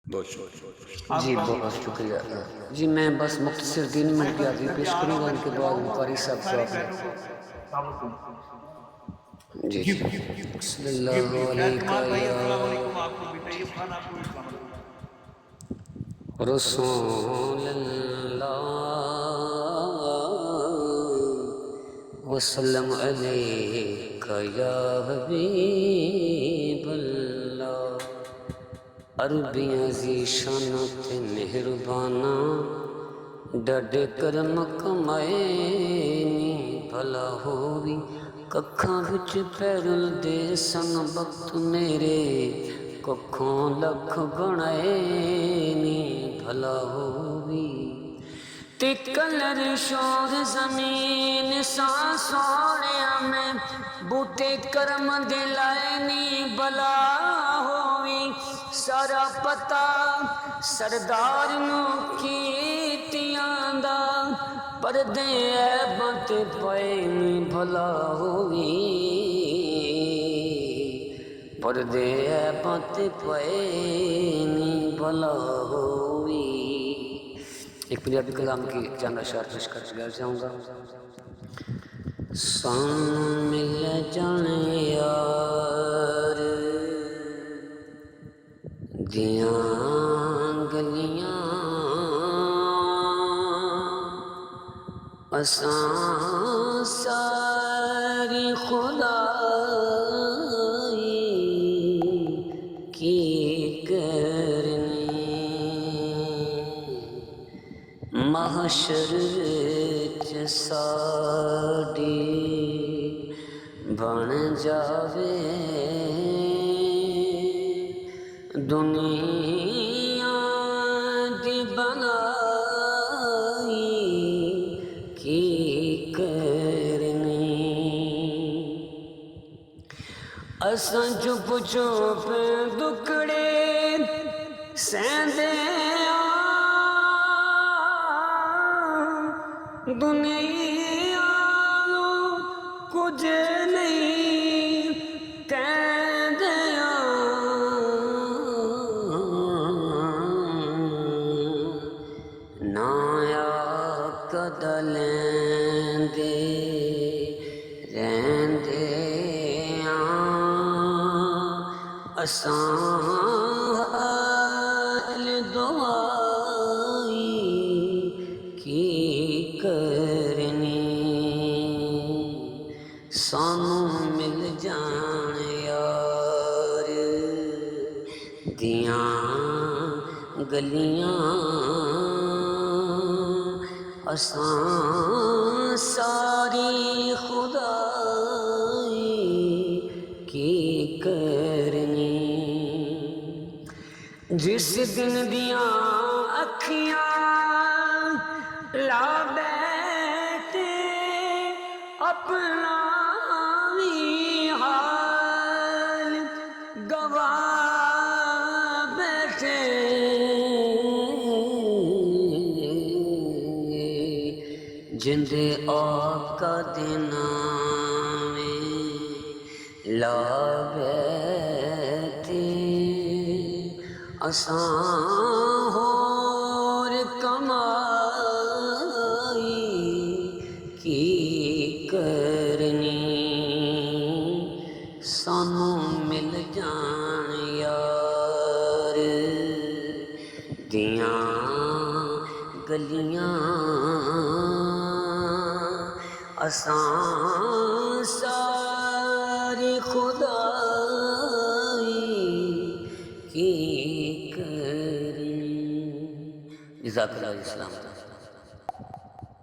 बहुत शुक्रिया। जी बहुत शुक्रिया जी। मैं बस मुख्तसर दीनी मिनट की हाजिरी पेश करूँगा, उनके बाद बुखारी साहब से जी जी। सल्लल्लाहु अलैका या रसूलल्लाह वसल्लम अलैका या हबीबल्लाह। अरबियाँ ज़ीशान ते मेहरबाना डडे करम कमाए नी भला होवी कखां विच पैरल दे सन वक्त मेरे कखों लख गणाए नी भला होवी ते कलर शोर जमीन सा सोने में बूटे करम दिलाए नी भला होवी सारा पता सरदार नू कीतियां दा परदे ऐबां ते पए नी भला होवी परदे ऐबां ते पए नी भला होवी। एक पंजाबी कलाम की चंद अशार पेश कर जाऊंगा। सानू मिल जाने यार दियां गलियां असां सारी खुदाई की करनी महशर च साडी बन जावे दुनिया दी बनाई की करनी असां चुप चुप दुखड़े सहंदे दुनिया कुछ नहीं कहदे नाया कदलेंदे रहंदे असां हाल दुआई की करनी सानू मिल जान यार दियां गलियां असां सारी खुदाई की करनी जिस दिन दियां अखियां ला बैठे अपना भी हाल गवा बैठे जिंदे आका दे नामे ला बैठे असां होर कमाई की करनी सानू मिल जान यार दियां गलियां असां सारी खुदाई की करनी। जज़ाकल्लाह इस्लाम।